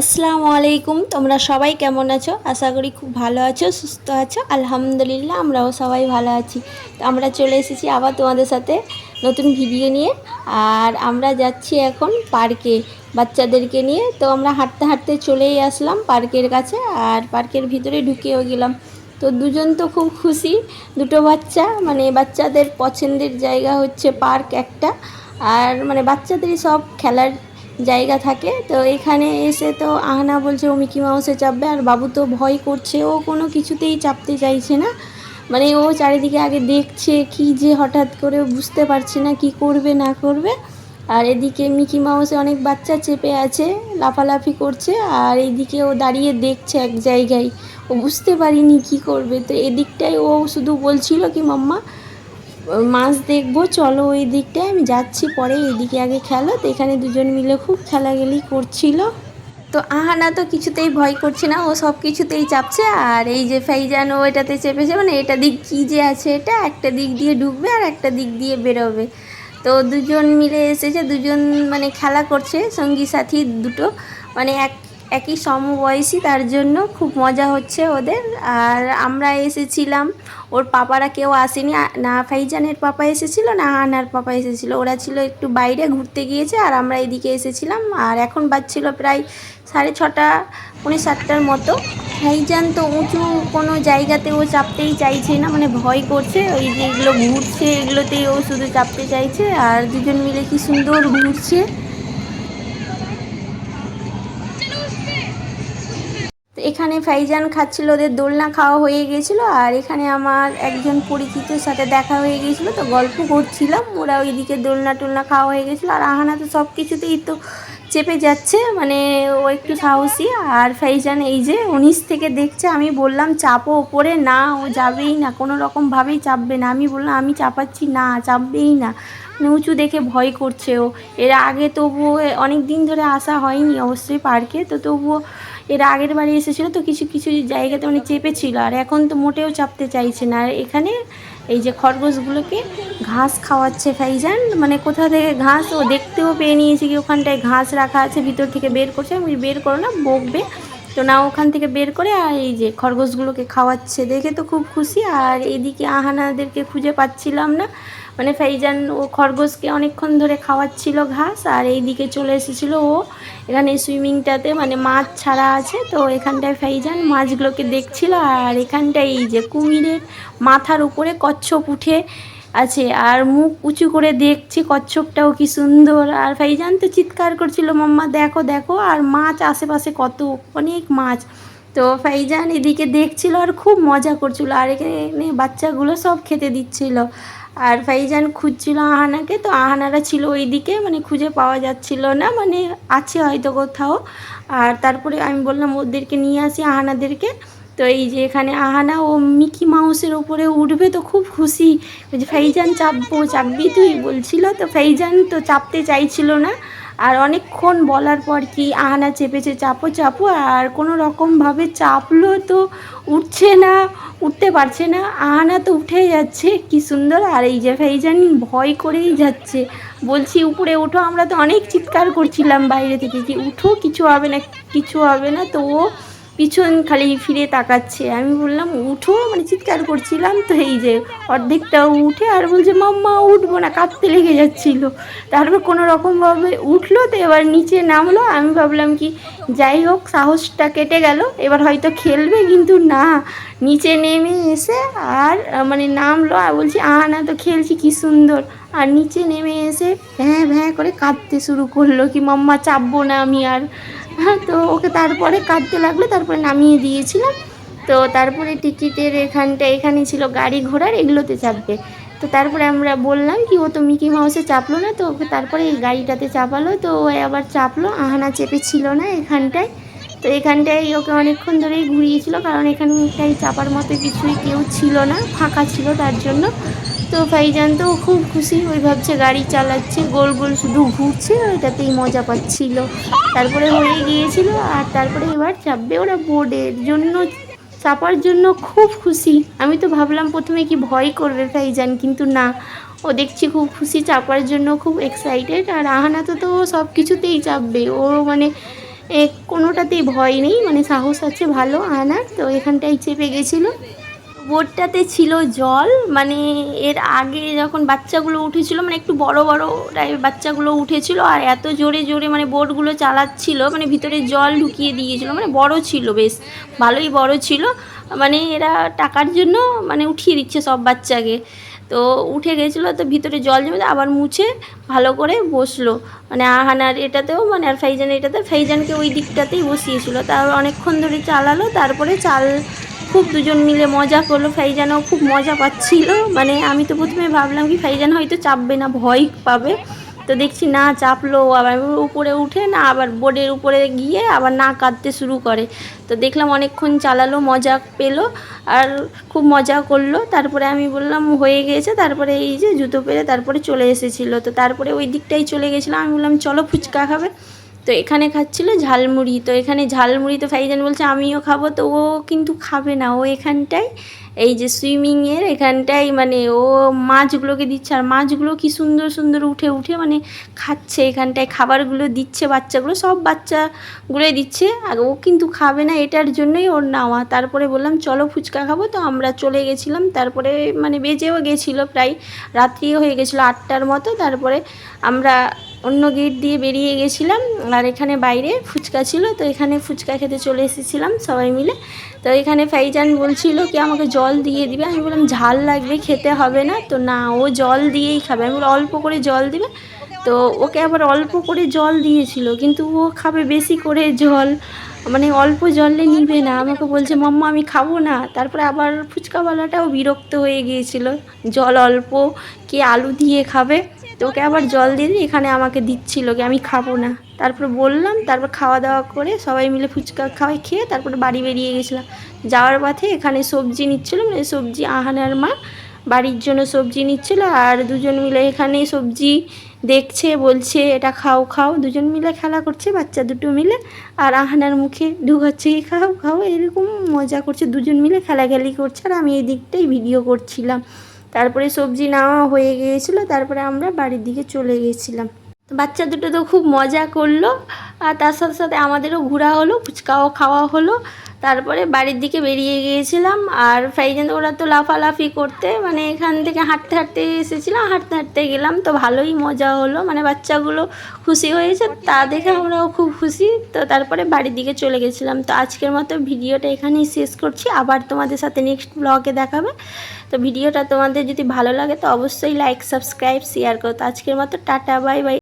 আসসালামু আলাইকুম, তোমরা সবাই কেমন আছো? আশা করি খুব ভালো আছো, সুস্থ আছো। আলহামদুলিল্লাহ আমরাও সবাই ভালো আছি। তো আমরা চলে এসেছি আবার তোমাদের সাথে নতুন ভিডিও নিয়ে। আর আমরা যাচ্ছি এখন পার্কে বাচ্চাদেরকে নিয়ে। তো আমরা হাঁটতে হাঁটতে চলেই আসলাম পার্কের কাছে, আর পার্কের ভিতরে ঢুকেও গেলাম। তো দুজন তো খুব খুশি, দুটো বাচ্চা, মানে বাচ্চাদের পছন্দের জায়গা হচ্ছে পার্ক একটা। আর মানে বাচ্চাদেরই সব খেলার জায়গা থাকে। তো এখানে এসে তো আহনা বলছে ও মিকি মাউসে চাপবে, আর বাবু তো ভয় করছে, ও কোনো কিছুতেই চাপতে চাইছে না। মানে ও চারিদিকে আগে দেখছে কি যে হঠাৎ করে বুঝতে পারছে না কি করবে না করবে। আর এদিকে মিকি মাউসে অনেক বাচ্চা চেপে আছে, লাফালাফি করছে, আর এইদিকে ও দাঁড়িয়ে দেখছে এক জায়গায়, ও বুঝতে পারিনি কি করবে। তো এদিকটায় ও শুধু বলছিল কি মাম্মা মাছ দেখবো, চলো ওই দিকটায়, আমি যাচ্ছি পরে, এইদিকে আগে খেলো। তো এখানে দুজন মিলে খুব খেলাগেলি করছিল। তো আহানা তো কিছুতেই ভয় করছে না, ও সব কিছুতেই চাপছে। আর এই যে ফাইজান ও এটাতে চেপেছে, মানে এটা দিক কী যে আছে, এটা একটা দিক দিয়ে ঢুকবে আর একটা দিক দিয়ে বেরোবে। তো দুজন মিলে এসেছে, দুজন মানে খেলা করছে, সঙ্গী সাথী দুটো, মানে একই সমবয়সী, তার জন্য খুব মজা হচ্ছে ওদের। আর আমরা এসেছিলাম, ওর পাপারা কেউ আসেনি, না ফাইজানের পাপা এসেছিলো না আনার পাপা এসেছিলো, ওরা ছিল একটু বাইরে ঘুরতে গিয়েছে, আর আমরা এদিকে এসেছিলাম। আর এখন বাজছিল প্রায় 6:30 7:30 মতো। ফাইজান তো উঁচু কোনো জায়গাতে ও চাপতেই চাইছে না, মানে ভয় করছে, ওই যে এগুলো ঘুরছে এগুলোতেই ও শুধু চাপতে চাইছে। আর দুজন মিলে কি সুন্দর ঘুরছে। তো এখানে ফাইজান খাচ্ছিল, ওদের দোলনা খাওয়া হয়ে গেছিলো। আর এখানে আমার একজন পরিচিতের সাথে দেখা হয়ে গেছিলো, তো গল্প করছিলাম, ওরা ওইদিকে দোলনা টোলনা খাওয়া হয়ে গেছিলো। আর আহানা তো সব কিছুতেই তো চেপে যাচ্ছে, মানে ও একটু সাহসী। আর ফাইজান এই যে 19 থেকে দেখছে, আমি বললাম চাপো ওপরে, না ও যাবেই না, কোনো রকমভাবেই চাপবে না। আমি বললাম আমি চাপাচ্ছি, না চাপবেই না, মানে উঁচু দেখে ভয় করছে ও। এর আগে তবুও অনেক দিন ধরে আসা হয়নি অবশ্যই পার্কে, তো তবুও এর আগের বারে এসেছিলো তো কিছু কিছু জায়গাতে মানে চেপেছিল, আর এখন তো মোটেও চাপতে চাইছে না। আর এখানে এই যে খরগোশগুলোকে ঘাস খাওয়াচ্ছে ফাইজান, মানে কোথা থেকে ঘাস ও দেখতেও পেয়ে নিয়েছে কি ওখানটায় ঘাস রাখা আছে, ভিতর থেকে বের করছে, আমি বের করো না বকবে, তো না ওখান থেকে বের করে আর এই যে খরগোশগুলোকে খাওয়াচ্ছে, দেখে তো খুব খুশি। আর এইদিকে আহানাদেরকে খুঁজে পাচ্ছিলাম না, মানে ফাইজান ও খরগোশকে অনেকক্ষণ ধরে খাওয়াচ্ছিল ঘাস। আর এইদিকে চলে এসেছিলো ও এখানে সুইমিংটাতে, মানে মাছ ছাড়া আছে, তো এখানটায় ফাইজান মাছগুলোকে দেখছিল। আর এখানটায় এই যে কুমিরের মাথার উপরে কচ্ছপ উঠে আছে, আর মুখ উঁচু করে দেখছি কচ্ছপটাও কি সুন্দর। আর ফাইজান তো চিৎকার করছিল মাম্মা দেখো দেখো, আর মাছ আশেপাশে কত অনেক মাছ। তো ফাইজান এদিকে দেখছিল আর খুব মজা করছিল, আর এখানে বাচ্চাগুলো সব খেতে দিচ্ছিল। আর ফাইজান খুঁজছিল আহানাকে, তো আহানারা ছিল ওইদিকে, মানে খুঁজে পাওয়া যাচ্ছিল না, মানে আছে হয়তো কোথাও। আর তারপরে আমি বললাম ওদেরকে নিয়ে আসি আহানাদেরকে। তো এই যে এখানে আহানা ও মিকি মাউসের ওপরে উঠবে, তো খুব খুশি, ওই যে ফাইজান চাপবো চাপবি তুই বলছিল, তো ফাইজান তো চাপতে চাইছিল না। আর অনেকক্ষণ বলার পর কি আহানা চেপেছে চাপো চাপো, আর কোনো রকমভাবে চাপলো, তো উঠছে না, উঠতে পারছে না। আহানা তো উঠে যাচ্ছে কি সুন্দর, আর এই যে ফাইজান ভয় করেই যাচ্ছে, বলছি উপরে ওঠো, আমরা তো অনেক চিৎকার করছিলাম বাইরে থেকে কি উঠো কিছু হবে না কিছু হবে না, তো ও পিছন খালি ফিরে তাকাচ্ছে। আমি বললাম উঠো, মানে চিৎকার করছিলাম, তো এই যে অর্ধেকটাও উঠে আর বলছে মাম্মা উঠবো না, কাঁদতে লেগে যাচ্ছিল। তারপর কোনো রকমভাবে উঠলো, তো এবার নিচে নামলো। আমি ভাবলাম কি যাই হোক সাহসটা কেটে গেল, এবার হয়তো খেলবে, কিন্তু না, নিচে নেমে এসে আর মানে নামলো। আর বলছি আহানা তো খেলছি কি সুন্দর, আর নিচে নেমে এসে ভ্যাঁ ভ্যাঁ করে কাঁদতে শুরু করলো কি মাম্মা চাপবো না আমি আর। হ্যাঁ, তো ওকে তারপরে কাঁদতে লাগলো, তারপরে নামিয়ে দিয়েছিলাম। তো তারপরে টিকিটের এখানে ছিল গাড়ি ঘোড়ার, এগুলোতে চাপবে। তো তারপরে আমরা বললাম কি ও তো মিকি মাউসে চাপলো না, তো ওকে তারপরে এই গাড়িটাতে চাপালো, তো ও আবার চাপলো, আহানা চেপেছিল না এখানটায়। তো এখানটায় ওকে অনেকক্ষণ ধরেই ঘুরিয়েছিল, কারণ এখানটায় চাপার মতো কিছুই কেউ ছিল না, ফাঁকা ছিল তার জন্য। তো ভাইজান তো খুব খুশি, ওই ভাবছে গাড়ি চালাচ্ছে, গোল গোল শুধু ঘুরছে, ওইটাতেই মজা পাচ্ছিল। তারপরে হয়ে গিয়েছিল, আর তারপরে এবার চাপবে ওরা, বোর্ডের জন্য চাপার জন্য খুব খুশি। আমি তো ভাবলাম প্রথমে কি ভয় করবে ভাইজান, কিন্তু না, ও দেখছি খুব খুশি, চাপার জন্য খুব এক্সাইটেড। আর আহানা তো সব কিছুতেই চাপবে, ও মানে কোনোটাতেই ভয় নেই, মানে সাহস আছে ভালো আহানার। তো এখানটায় চেপে গেছিলো। বোটটাতে ছিল জল, মানে এর আগে যখন বাচ্চাগুলো উঠেছিল, মানে একটু বড় বড় টাইপের বাচ্চাগুলো উঠেছিল, আর এত জোরে জোরে মানে বোটগুলো চালাচ্ছিল, মানে ভিতরে জল ঢুকিয়ে দিয়েছিল, মানে বড় ছিল, বেশ ভালোই বড় ছিল। মানে এরা টাকার জন্য মানে উঠিয়ে দিচ্ছে সব বাচ্চাকে। তো উঠে গেছিলো, তো ভিতরে জল জমে আবার মুছে ভালো করে বসলো, মানে আহানার এটাতেও, মানে আর ফাইজানের এটাতে, ফাইজানকে ওই দিকটাতেই বসিয়েছিল। তারপর অনেকক্ষণ ধরে চালালো, তারপরে খুব দুজন মিলে মজা করলো। ফাইজানও খুব মজা পাচ্ছিল, মানে আমি তো প্রথমে ভাবলাম কি ফাইজান হয়তো চাপবে না, ভয় পাবে, তো দেখছি না চাপলো, আবার উপরে উঠে না আবার বোর্ডের উপরে গিয়ে আবার না কাঁদতে শুরু করে। তো দেখলাম অনেকক্ষণ চালালো, মজা পেলো আর খুব মজা করলো। তারপরে আমি বললাম হয়ে গেছে, তারপরে এই যে জুতো পেরে তারপরে চলে এসেছিলো। তো তারপরে ওই দিকটাই চলে গেছিলাম, আমি বললাম চলো ফুচকা খাবে। তো এখানে খাচ্ছিলো ঝালমুড়ি। তো এখানে ঝালমুড়ি, তো ফাইজান বলছে আমিও খাবো, তো ও কিন্তু খাবে না, ও এখানটায় এই যে সুইমিংয়ের এখানটায় মানে ও মাছগুলোকে দিচ্ছে, আর মাছগুলো কি সুন্দর সুন্দর উঠে উঠে মানে খাচ্ছে, এখানটায় খাবারগুলো দিচ্ছে বাচ্চাগুলো, সব বাচ্চাগুলোই দিচ্ছে, আর ও কিন্তু খাবে না, এটার জন্যই ওর নেওয়া। তারপরে বললাম চলো ফুচকা খাবো, তো আমরা চলে গেছিলাম। তারপরে মানে বেজেও গেছিলো, প্রায় রাত্রিও হয়ে গেছিলো 8টার মতো। তারপরে আমরা অন্য গেট দিয়ে বেরিয়ে গেছিলাম, আর এখানে বাইরে ফুচকা ছিল, তো এখানে ফুচকা খেতে চলে এসেছিলাম সবাই মিলে। তো এখানে ফাইজান বলছিল কি আমাকে জল দিয়ে দিবে, আমি বললাম ঝাল লাগবে, খেতে হবে না। তো না, ও জল দিয়েই খাবে, আমি বললাম অল্প করে জল দিবে। তো ওকে আবার অল্প করে জল দিয়েছিল, কিন্তু ও খাবে বেশি করে জল, মানে অল্প জলে নিবে না, আমাকে বলছে মাম্মা আমি খাবো না। তারপরে আবার ফুচকাওয়ালাটাও বিরক্ত হয়ে গিয়েছিল, জল অল্প, কে আলু দিয়ে খাবে, তো ওকে আবার জল দিয়ে দিয়ে এখানে আমাকে দিচ্ছিল কি আমি খাবো না। তারপরে বললাম, তারপর খাওয়া দাওয়া করে সবাই মিলে ফুচকা খেয়ে তারপরে বাড়ি বেরিয়ে গেছিলাম। যাওয়ার পথে এখানে সবজি নিচ্ছিলো, মানে সবজি আহানার মা বাড়ির জন্য সবজি নিচ্ছিল, আর দুজন মিলে এখানে সবজি দেখছে, বলছে এটা খাও খাও, দুজন মিলে খেলা করছে বাচ্চা দুটো মিলে, আর আহানার মুখে ঢুকাচ্ছে কি খাও খাও, এরকম মজা করছে, দুজন মিলে খেলাখেলি করছে, আর আমি এই দিকটাই ভিডিও করছিলাম। তারপরে সবজি নেওয়া হয়ে গিয়েছিলো, তারপরে আমরা বাড়ির দিকে চলে গেছিলাম। বাচ্চা দুটো তো খুব মজা করলো, আর তার সাথে সাথে আমাদেরও ঘোরা হলো, ফুচকাও খাওয়া হলো। তারপরে বাড়ির দিকে বেরিয়ে গিয়েছিলাম, আর ফাইজান ওরা তো লাফালাফি করতে, মানে এখান থেকে হাঁটতে হাঁটতে এসেছিলাম, হাঁটতে হাঁটতে গেলাম, তো ভালোই মজা হলো, মানে বাচ্চাগুলো খুশি হয়েছে, তা দেখে আমরাও খুব খুশি। তো তারপরে বাড়ির দিকে চলে গেছিলাম। তো আজকের মতো ভিডিওটা এখানেই শেষ করছি, আবার তোমাদের সাথে নেক্সট ব্লগে দেখাবে। তো ভিডিওটা তোমাদের যদি ভালো লাগে তো অবশ্যই লাইক সাবস্ক্রাইব শেয়ার করো। তো আজকের মতো টাটা বাই বাই।